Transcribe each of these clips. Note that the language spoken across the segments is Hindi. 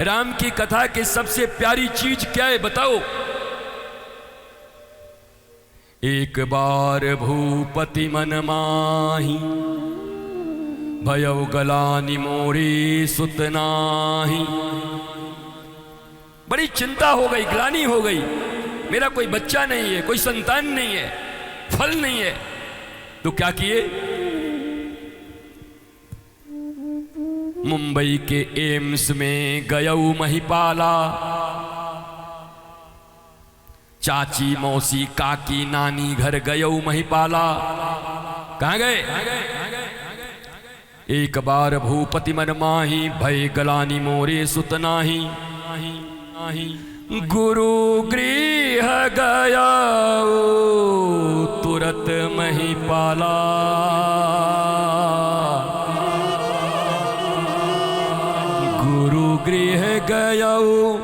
राम की कथा की सबसे प्यारी चीज क्या है बताओ? एक बार भूपति मन माही, भयउ गलानि मोरी सुत नाही। बड़ी चिंता हो गई, ग्लानि हो गई, मेरा कोई बच्चा नहीं है, कोई संतान नहीं है, फल नहीं है। तो क्या किए? मुंबई के एम्स में गयऊ महिपाला, चाची मौसी काकी नानी घर गयऊ महिपाला। कहां गए? एक बार भूपति मन माही, भय गलानि मोरे सुत नाही। गुरु गृह गयऊ तुरत महिपाला, गुरु गृह गयऊ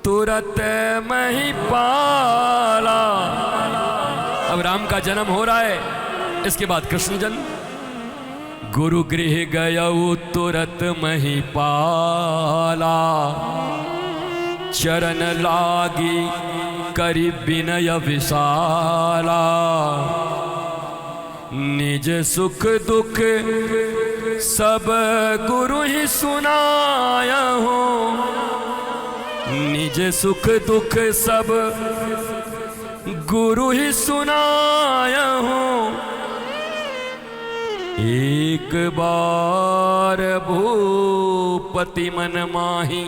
तुरत महिपाला। अब राम का जन्म हो रहा है, इसके बाद कृष्ण जन्म। गुरु गृह गयऊ तुरत महिपाला, चरण लागी करि विनय विशाला। निज सुख दुख सब गुरु ही सुनाया हो, निज सुख दुख सब गुरु ही सुनाया हो। एक बार भूपति मन माही,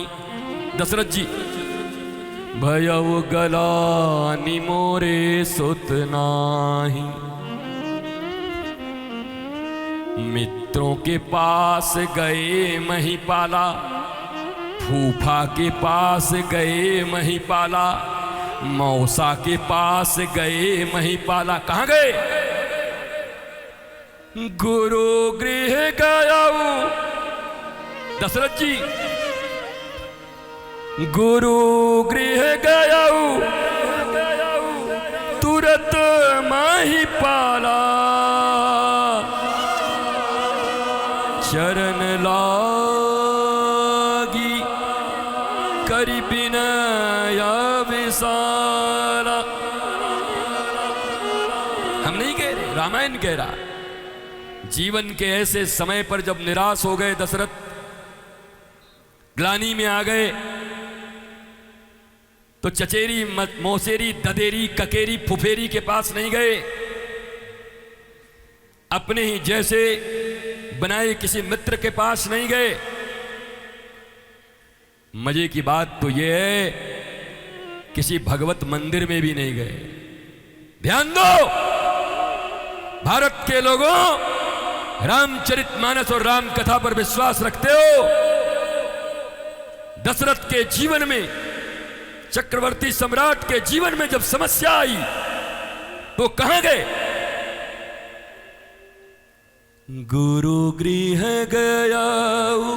दशरथ जी, भयउ गलानि मोरे सुत नाही। मित्रों के पास गए महिपाला, फूफा के पास गए महिपाला, मौसा के पास गए महिपाला। कहां गए? गुरु गृह गयऊ, दशरथ जी, गुरु गृह गयऊ तुरत महिपाला, चरण लागी करि विनय विशाला। हम नहीं कह रहे, रामायण कह रहा। जीवन के ऐसे समय पर जब निराश हो गए दशरथ, ग्लानि में आ गए, तो चचेरी मौसेरी ददेरी ककेरी फुफेरी के पास नहीं गए, अपने ही जैसे बनाए किसी मित्र के पास नहीं गए। मजे की बात तो यह है, किसी भगवत मंदिर में भी नहीं गए। ध्यान दो भारत के लोगों, रामचरितमानस और राम कथा पर विश्वास रखते हो? दशरथ के जीवन में, चक्रवर्ती सम्राट के जीवन में जब समस्या आई तो कहां गए? गुरु गृह गयऊ,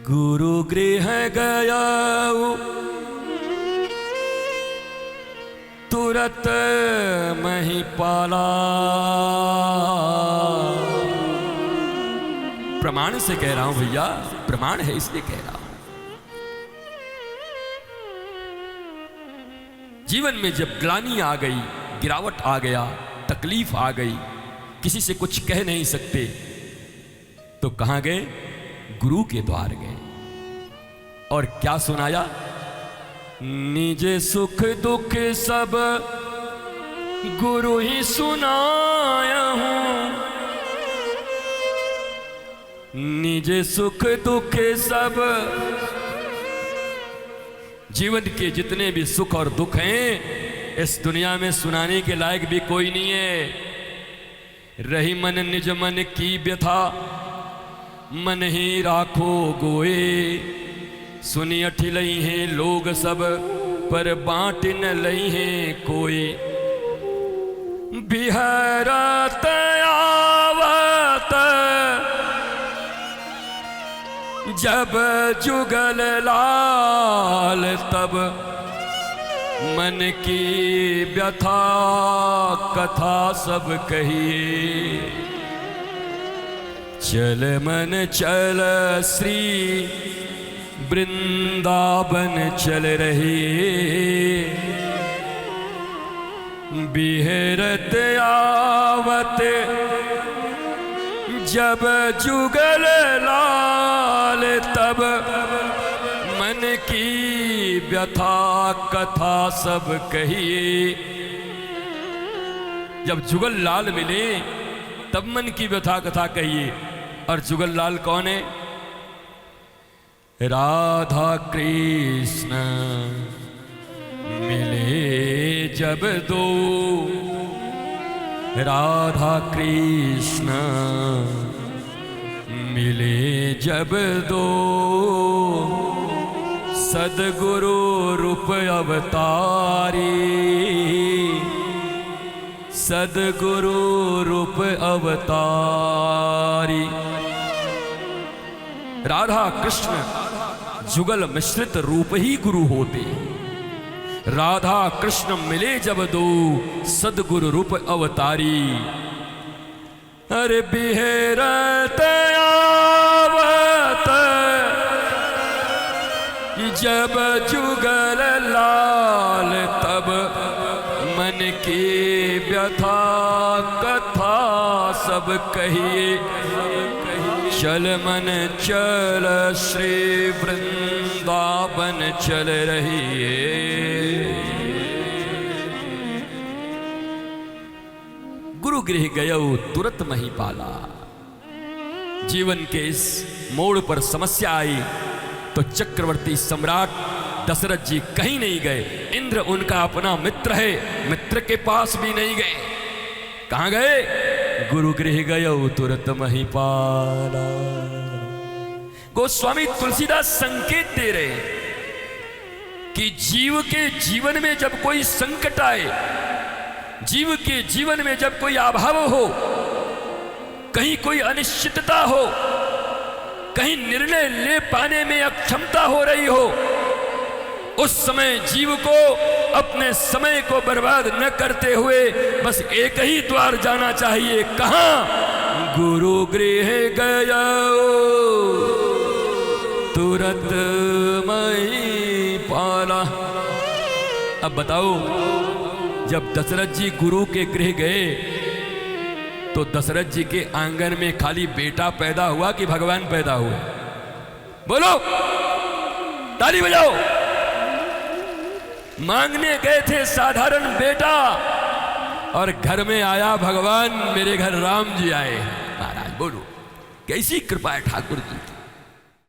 गुरु गृह गयऊ तुरत महिपाला। प्रमाण से कह रहा हूं भैया, प्रमाण है इसलिए कह रहा हूं। जीवन में जब ग्लानि आ गई, गिरावट आ गया, तकलीफ आ गई, किसी से कुछ कह नहीं सकते, तो कहां गए? गुरु के द्वार गए। और क्या सुनाया? निज सुख दुख सब गुरु ही सुनाया हूं, निज सुख दुख सब। जीवन के जितने भी सुख और दुख हैं, इस दुनिया में सुनाने के लायक भी कोई नहीं है। रही मन निज मन की व्यथा, मन ही राखो गोए। सुनी अठिलई हैं लोग सब, पर बांट न लई हैं कोई। बिहरत आवत जब जुगल लाल, तब मन की व्यथा कथा सब कहिए। चल मन चल श्री वृंदावन चल रहे, बिहरत आवत जब जुगल लाल, तब मन की व्यथा कथा सब कहिए। जब जुगल लाल मिले तब मन की व्यथा कथा कहिए। और जुगल लाल कौन है? राधा कृष्ण मिले जब दो, राधा कृष्ण मिले जब दो, सदगुरु रूप अवतारी, सदगुरु रूप अवतारी। राधा कृष्ण जुगल मिश्रित रूप ही गुरु होते। राधा कृष्ण मिले जब दो, सदगुरु रूप अवतारी। अरे बिहरत आवत जब जुगल लाल, तब मन की व्यथा कथा सब कहिए। चल मन चल श्री वृंदावन चल रही है। गुरु गृह गयो तुरंत महिपाला। जीवन के इस मोड़ पर समस्या आई तो चक्रवर्ती सम्राट दशरथ जी कहीं नहीं गए। इंद्र उनका अपना मित्र है, मित्र के पास भी नहीं गए। कहां गए? गुरु गृह गयो तुरंत महिपाला। गोस्वामी तुलसीदास संकेत दे रहे कि जीव के जीवन में जब कोई संकट आए, जीव के जीवन में जब कोई अभाव हो, कहीं कोई अनिश्चितता हो, कहीं निर्णय ले पाने में अक्षमता हो रही हो, उस समय जीव को अपने समय को बर्बाद न करते हुए बस एक ही द्वार जाना चाहिए। कहां? गुरु गृह गया तुरंत महिपाला। अब बताओ, जब दशरथ जी गुरु के गृह गए तो दशरथ जी के आंगन में खाली बेटा पैदा हुआ कि भगवान पैदा हुआ? बोलो, ताली बजाओ। मांगने गए थे साधारण बेटा और घर में आया भगवान, मेरे घर राम जी आए। महाराज बोलो, कैसी कृपा है ठाकुर जी।